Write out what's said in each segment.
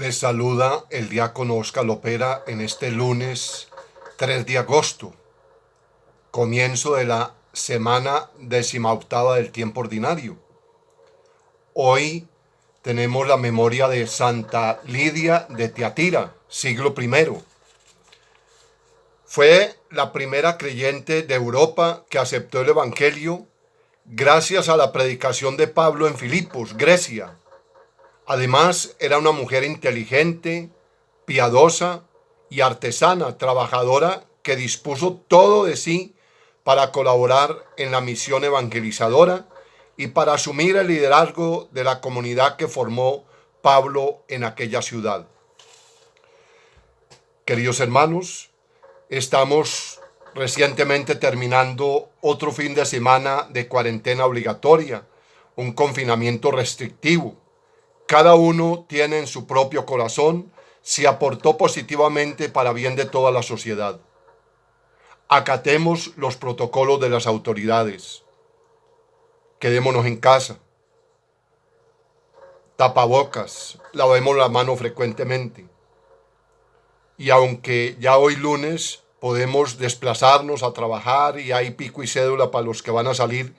Les saluda el diácono Oscar Lopera en este lunes 3 de agosto, comienzo de la semana 18ª del tiempo ordinario. Hoy tenemos la memoria de Santa Lidia de Tiatira, siglo I. Fue la primera creyente de Europa que aceptó el Evangelio gracias a la predicación de Pablo en Filipos, Grecia. Además, era una mujer inteligente, piadosa y artesana, trabajadora, que dispuso todo de sí para colaborar en la misión evangelizadora y para asumir el liderazgo de la comunidad que formó Pablo en aquella ciudad. Queridos hermanos, estamos recientemente terminando otro fin de semana de cuarentena obligatoria, un confinamiento restrictivo. Cada uno tiene en su propio corazón si aportó positivamente para bien de toda la sociedad. Acatemos los protocolos de las autoridades. Quedémonos en casa. Tapabocas, lavemos la mano frecuentemente. Y aunque ya hoy lunes podemos desplazarnos a trabajar y hay pico y cédula para los que van a salir,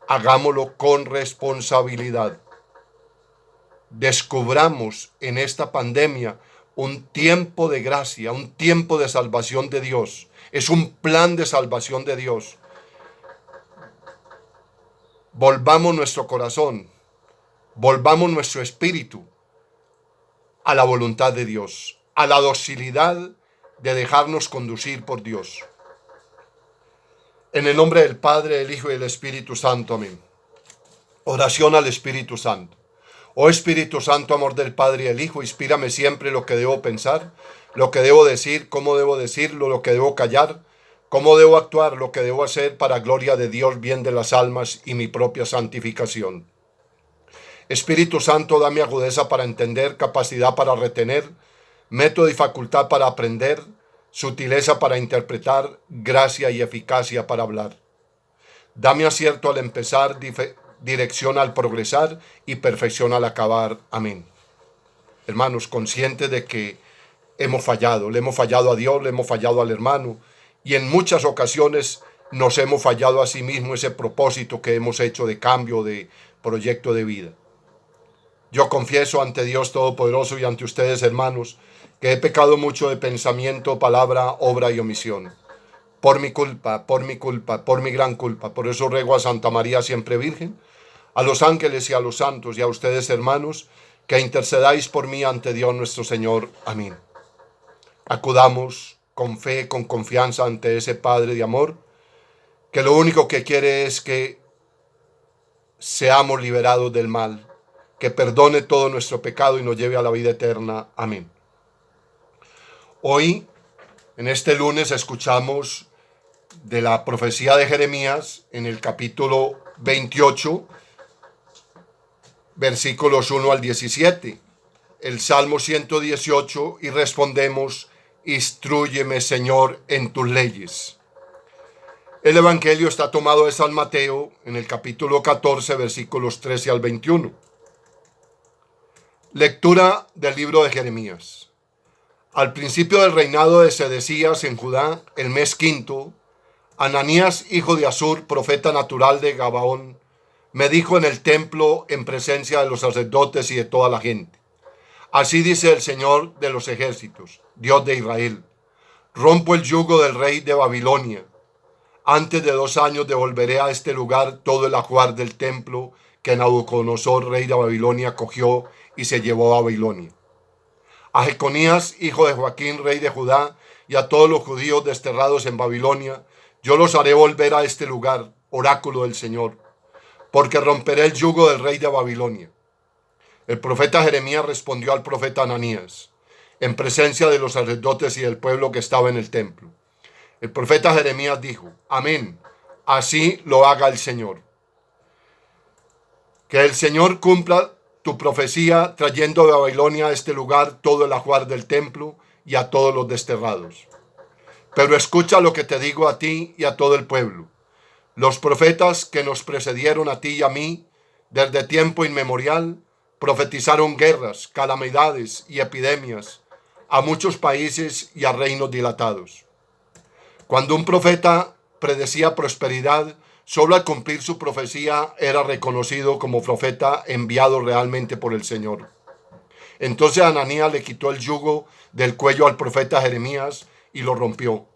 hagámoslo con responsabilidad. Descubramos en esta pandemia un tiempo de gracia, un tiempo de salvación de Dios. Es un plan de salvación de Dios. Volvamos nuestro corazón, volvamos nuestro espíritu a la voluntad de Dios, a la docilidad de dejarnos conducir por Dios. En el nombre del Padre, del Hijo y del Espíritu Santo. Amén. Oración al Espíritu Santo. Oh Espíritu Santo, amor del Padre y del Hijo, inspírame siempre lo que debo pensar, lo que debo decir, cómo debo decirlo, lo que debo callar, cómo debo actuar, lo que debo hacer para gloria de Dios, bien de las almas y mi propia santificación. Espíritu Santo, dame agudeza para entender, capacidad para retener, método y facultad para aprender, sutileza para interpretar, gracia y eficacia para hablar. Dame acierto al empezar, dirección al progresar y perfección al acabar. Amén. Hermanos, conscientes de que hemos fallado, le hemos fallado a Dios, le hemos fallado al hermano y en muchas ocasiones nos hemos fallado a sí mismo ese propósito que hemos hecho de cambio, de proyecto de vida. Yo confieso ante Dios Todopoderoso y ante ustedes, hermanos, que he pecado mucho de pensamiento, palabra, obra y omisión. Por mi culpa, por mi gran culpa. Por eso ruego a Santa María siempre Virgen, a los ángeles y a los santos y a ustedes, hermanos, que intercedáis por mí ante Dios nuestro Señor. Amén. Acudamos con fe, con confianza ante ese Padre de amor, que lo único que quiere es que seamos liberados del mal, que perdone todo nuestro pecado y nos lleve a la vida eterna. Amén. Hoy, en este lunes, escuchamos de la profecía de Jeremías en el capítulo 28, versículos 1 al 17, el Salmo 118, y respondemos: instrúyeme, Señor, en tus leyes. El Evangelio está tomado de San Mateo en el capítulo 14, versículos 13 al 21. Lectura del libro de Jeremías. Al principio del reinado de Sedecías en Judá, el mes quinto, Ananías, hijo de Azur, profeta natural de Gabaón, me dijo en el templo en presencia de los sacerdotes y de toda la gente: así dice el Señor de los ejércitos, Dios de Israel: rompo el yugo del rey de Babilonia. Antes de 2 años devolveré a este lugar todo el ajuar del templo que Nabucodonosor, rey de Babilonia, cogió y se llevó a Babilonia. A Jeconías, hijo de Joaquín, rey de Judá, y a todos los judíos desterrados en Babilonia, yo los haré volver a este lugar, oráculo del Señor, porque romperé el yugo del rey de Babilonia. El profeta Jeremías respondió al profeta Ananías, en presencia de los sacerdotes y del pueblo que estaba en el templo. El profeta Jeremías dijo: amén, así lo haga el Señor. Que el Señor cumpla tu profecía, trayendo de Babilonia a este lugar todo el ajuar del templo y a todos los desterrados. Pero escucha lo que te digo a ti y a todo el pueblo. Los profetas que nos precedieron a ti y a mí, desde tiempo inmemorial, Profetizaron guerras, calamidades y epidemias a muchos países y a reinos dilatados. Cuando un profeta predecía prosperidad, solo al cumplir su profecía era reconocido como profeta enviado realmente por el Señor. Entonces Ananías le quitó el yugo del cuello al profeta Jeremías y lo rompió,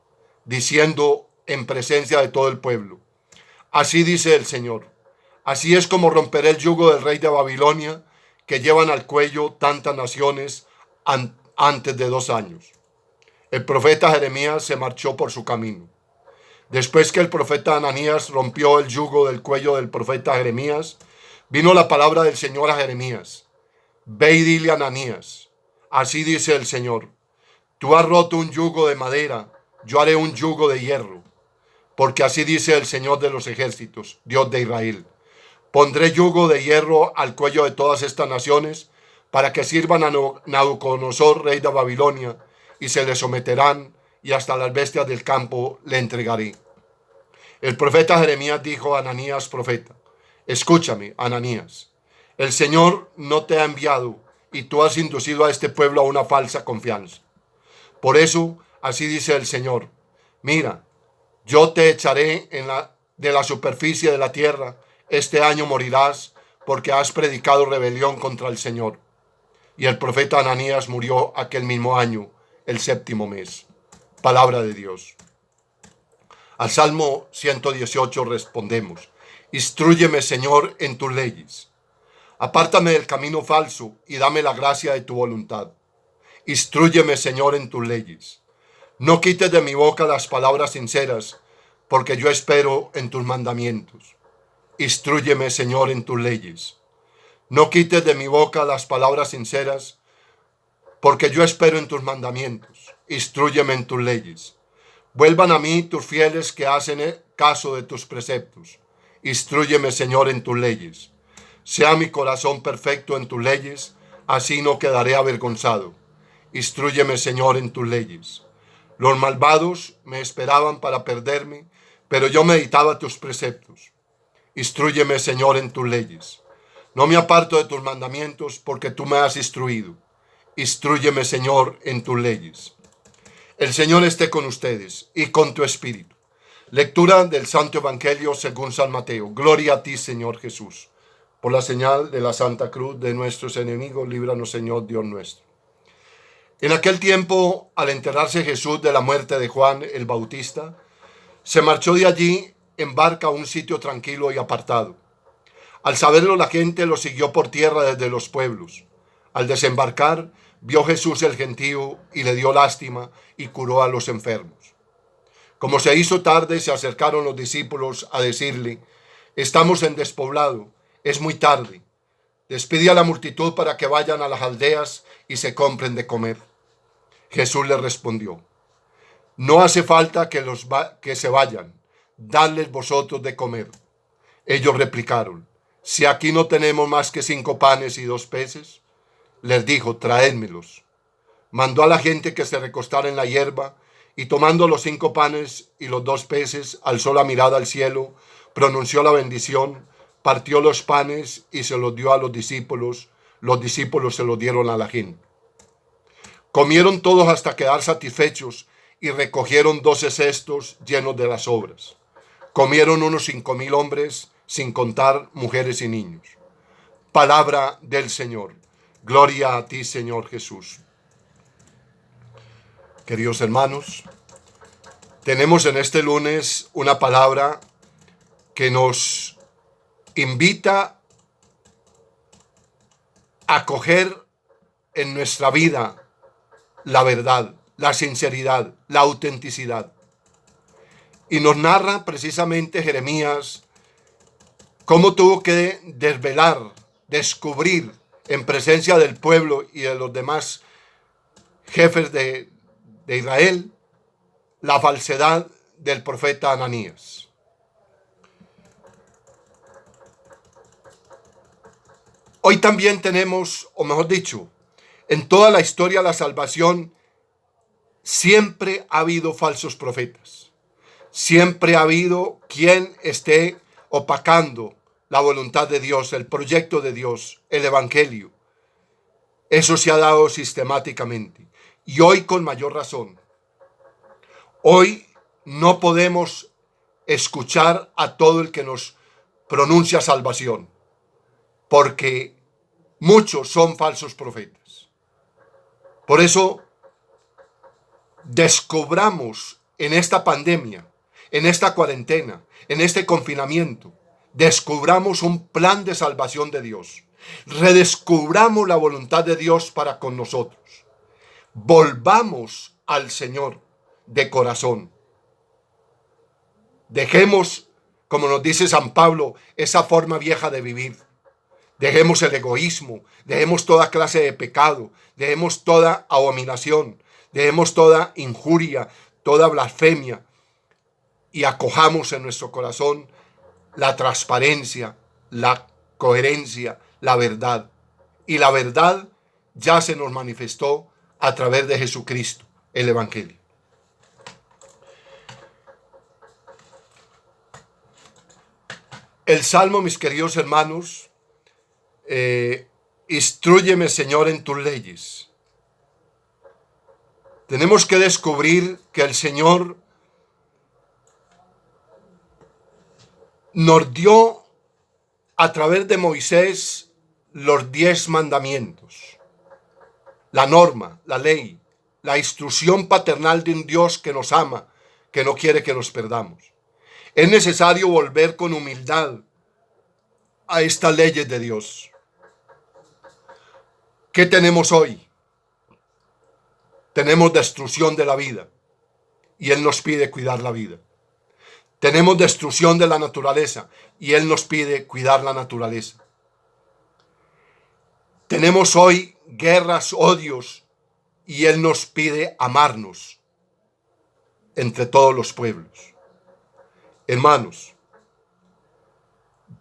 diciendo en presencia de todo el pueblo: así dice el Señor, así es como romperé el yugo del rey de Babilonia, que llevan al cuello tantas naciones antes de 2 años. El profeta Jeremías se marchó por su camino. Después que el profeta Ananías rompió el yugo del cuello del profeta Jeremías, vino la palabra del Señor a Jeremías: ve y dile a Ananías, así dice el Señor, tú has roto un yugo de madera, yo haré un yugo de hierro, porque así dice el Señor de los ejércitos, Dios de Israel. Pondré yugo de hierro al cuello de todas estas naciones, para que sirvan a Nabucodonosor, rey de Babilonia, y se le someterán, y hasta las bestias del campo le entregaré. El profeta Jeremías dijo a Ananías, profeta: escúchame, Ananías, el Señor no te ha enviado, y tú has inducido a este pueblo a una falsa confianza. Por eso, así dice el Señor: mira, yo te echaré de la superficie de la tierra. Este año morirás, porque has predicado rebelión contra el Señor. Y el profeta Ananías murió aquel mismo año, el 7º mes. Palabra de Dios. Al Salmo 118 respondemos: instrúyeme, Señor, en tus leyes. Apártame del camino falso y dame la gracia de tu voluntad. Instrúyeme, Señor, en tus leyes. No quites de mi boca las palabras sinceras, porque yo espero en tus mandamientos. Instrúyeme, Señor, en tus leyes. No quites de mi boca las palabras sinceras, porque yo espero en tus mandamientos. Instrúyeme en tus leyes. Vuelvan a mí tus fieles que hacen caso de tus preceptos. Instrúyeme, Señor, en tus leyes. Sea mi corazón perfecto en tus leyes, así no quedaré avergonzado. Instrúyeme, Señor, en tus leyes. Los malvados me esperaban para perderme, pero yo meditaba tus preceptos. Instrúyeme, Señor, en tus leyes. No me aparto de tus mandamientos, porque tú me has instruido. Instrúyeme, Señor, en tus leyes. El Señor esté con ustedes y con tu espíritu. Lectura del Santo Evangelio según San Mateo. Gloria a ti, Señor Jesús. Por la señal de la Santa Cruz de nuestros enemigos, líbranos, Señor Dios nuestro. En aquel tiempo, al enterarse Jesús de la muerte de Juan el Bautista, se marchó de allí en barca a un sitio tranquilo y apartado. Al saberlo, la gente lo siguió por tierra desde los pueblos. Al desembarcar, vio Jesús el gentío y le dio lástima y curó a los enfermos. Como se hizo tarde, se acercaron los discípulos a decirle: estamos en despoblado, es muy tarde. Despide a la multitud para que vayan a las aldeas y se compren de comer. Jesús les respondió: no hace falta que se vayan, dadles vosotros de comer. Ellos replicaron: si aquí no tenemos más que 5 panes y 2 peces. Les dijo: traédmelos. Mandó a la gente que se recostara en la hierba, y tomando los 5 panes y los 2 peces, alzó la mirada al cielo, pronunció la bendición, partió los panes y se los dio a los discípulos se los dieron a la gente. Comieron todos hasta quedar satisfechos y recogieron 12 cestos llenos de las sobras. Comieron unos 5,000 hombres, sin contar mujeres y niños. Palabra del Señor. Gloria a ti, Señor Jesús. Queridos hermanos, tenemos en este lunes una palabra que nos invita a coger en nuestra vida la verdad, la sinceridad, la autenticidad. Y nos narra precisamente Jeremías cómo tuvo que desvelar, descubrir en presencia del pueblo y de los demás jefes de Israel la falsedad del profeta Ananías. Hoy también tenemos, o mejor dicho, en toda la historia de la salvación siempre ha habido falsos profetas. Siempre ha habido quien esté opacando la voluntad de Dios, el proyecto de Dios, el evangelio. Eso se ha dado sistemáticamente. Y hoy con mayor razón. Hoy no podemos escuchar a todo el que nos pronuncia salvación, porque muchos son falsos profetas. Por eso, descubramos en esta pandemia, en esta cuarentena, en este confinamiento, descubramos un plan de salvación de Dios. Redescubramos la voluntad de Dios para con nosotros. Volvamos al Señor de corazón. Dejemos, como nos dice San Pablo, esa forma vieja de vivir. Dejemos el egoísmo, dejemos toda clase de pecado, dejemos toda abominación, dejemos toda injuria, toda blasfemia y acojamos en nuestro corazón la transparencia, la coherencia, la verdad. Y la verdad ya se nos manifestó a través de Jesucristo, el Evangelio. El Salmo, mis queridos hermanos, instrúyeme, Señor, en tus leyes. Tenemos que descubrir que el Señor nos dio a través de Moisés los 10 mandamientos, la norma, la ley, la instrucción paternal de un Dios que nos ama, que no quiere que nos perdamos. Es necesario volver con humildad a estas leyes de Dios. ¿Qué tenemos hoy? Tenemos destrucción de la vida y Él nos pide cuidar la vida. Tenemos destrucción de la naturaleza y Él nos pide cuidar la naturaleza. Tenemos hoy guerras, odios y Él nos pide amarnos entre todos los pueblos. Hermanos,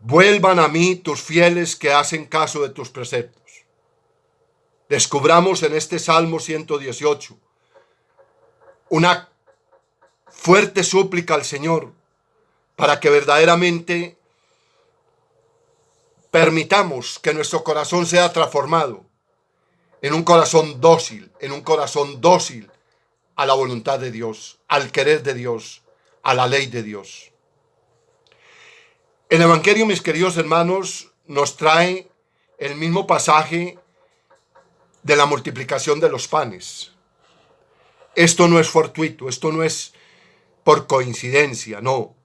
vuelvan a mí tus fieles que hacen caso de tus preceptos. Descubramos en este Salmo 118 una fuerte súplica al Señor para que verdaderamente permitamos que nuestro corazón sea transformado en un corazón dócil, a la voluntad de Dios, al querer de Dios, a la ley de Dios. El Evangelio, mis queridos hermanos, nos trae el mismo pasaje de la multiplicación de los panes. Esto no es fortuito, esto no es por coincidencia, no.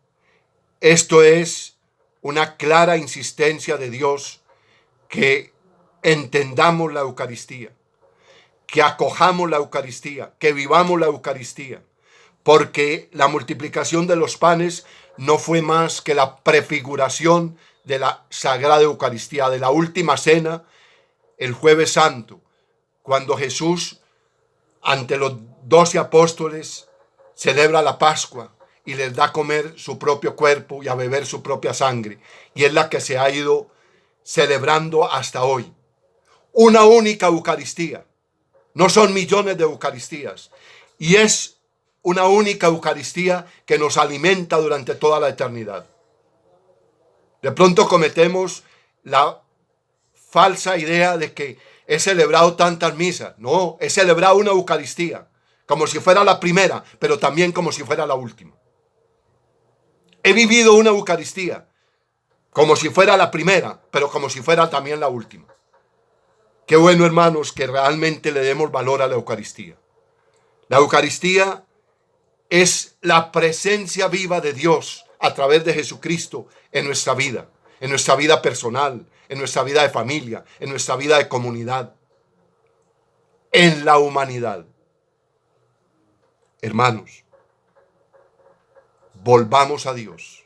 Esto es una clara insistencia de Dios que entendamos la Eucaristía, que acojamos la Eucaristía, que vivamos la Eucaristía, porque la multiplicación de los panes no fue más que la prefiguración de la Sagrada Eucaristía, de la última cena, el Jueves Santo, cuando Jesús, ante los 12 apóstoles, celebra la Pascua y les da a comer su propio cuerpo y a beber su propia sangre. Y es la que se ha ido celebrando hasta hoy. Una única Eucaristía. No son millones de Eucaristías. Y es una única Eucaristía que nos alimenta durante toda la eternidad. De pronto cometemos la falsa idea de que he celebrado tantas misas. No, he celebrado una Eucaristía, como si fuera la primera, pero también como si fuera la última. He vivido una Eucaristía, como si fuera la primera, pero como si fuera también la última. Qué bueno, hermanos, que realmente le demos valor a la Eucaristía. La Eucaristía es la presencia viva de Dios a través de Jesucristo en nuestra vida personal, en nuestra vida de familia, en nuestra vida de comunidad, en la humanidad. Hermanos, volvamos a Dios,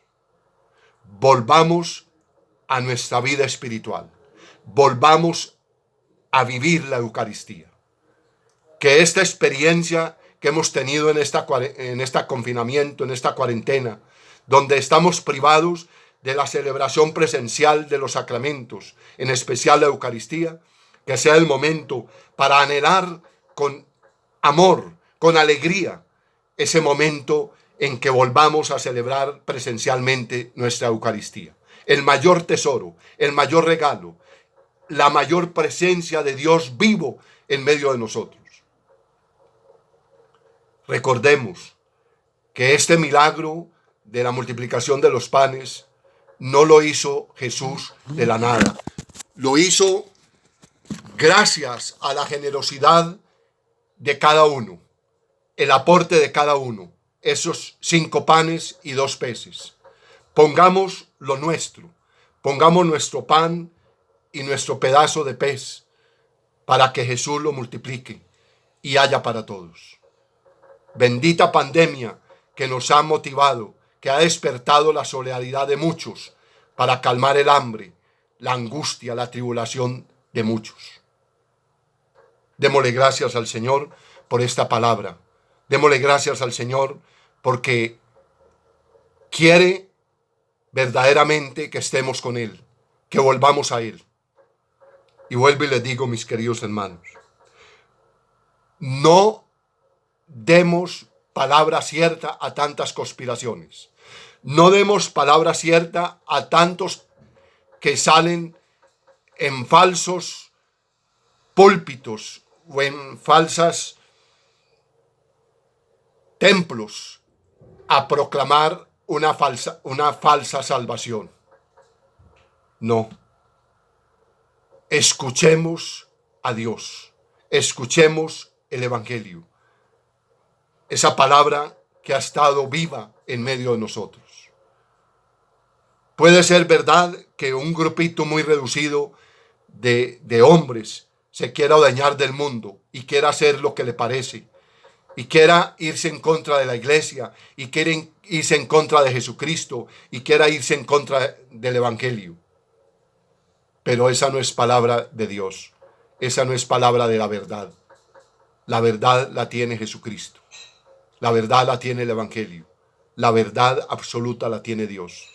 volvamos a nuestra vida espiritual, volvamos a vivir la Eucaristía. Que esta experiencia que hemos tenido en este confinamiento, en esta cuarentena, donde estamos privados de la celebración presencial de los sacramentos, en especial la Eucaristía, que sea el momento para anhelar con amor, con alegría, ese momento en que volvamos a celebrar presencialmente nuestra Eucaristía. El mayor tesoro, el mayor regalo, la mayor presencia de Dios vivo en medio de nosotros. Recordemos que este milagro de la multiplicación de los panes no lo hizo Jesús de la nada. Lo hizo gracias a la generosidad de cada uno, el aporte de cada uno, esos 5 panes y 2 peces. Pongamos lo nuestro, pongamos nuestro pan y nuestro pedazo de pez para que Jesús lo multiplique y haya para todos. Bendita pandemia que nos ha motivado, que ha despertado la solidaridad de muchos para calmar el hambre, la angustia, la tribulación de muchos. Démosle gracias al Señor por esta palabra. Démosle gracias al Señor porque quiere verdaderamente que estemos con Él, que volvamos a Él. Y vuelvo y les digo, mis queridos hermanos, no demos palabra cierta a tantas conspiraciones. No demos palabra cierta a tantos que salen en falsos púlpitos o en falsas templos a proclamar una falsa salvación. No. Escuchemos a Dios. Escuchemos el Evangelio. Esa palabra que ha estado viva en medio de nosotros. Puede ser verdad que un grupito muy reducido de hombres se quiera adueñar del mundo y quiera hacer lo que le parece y quiera irse en contra de la iglesia y quiera irse en contra de Jesucristo y quiera irse en contra del Evangelio. Pero esa no es palabra de Dios. Esa no es palabra de la verdad. La verdad la tiene Jesucristo. La verdad la tiene el Evangelio. La verdad absoluta la tiene Dios.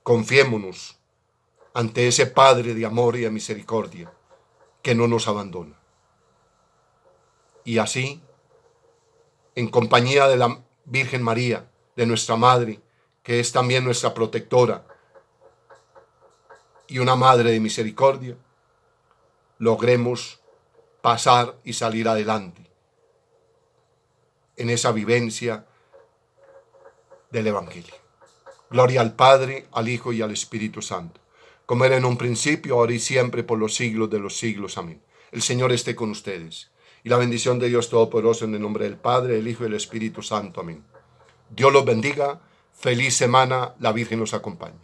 Confiémonos ante ese Padre de amor y de misericordia que no nos abandona. Y así, en compañía de la Virgen María, de nuestra Madre, que es también nuestra protectora y una Madre de misericordia, logremos pasar y salir adelante en esa vivencia del Evangelio. Gloria al Padre, al Hijo y al Espíritu Santo, como era en un principio, ahora y siempre, por los siglos de los siglos. Amén. El Señor esté con ustedes. Y la bendición de Dios Todopoderoso en el nombre del Padre, del Hijo y del Espíritu Santo. Amén. Dios los bendiga. Feliz semana. La Virgen los acompañe.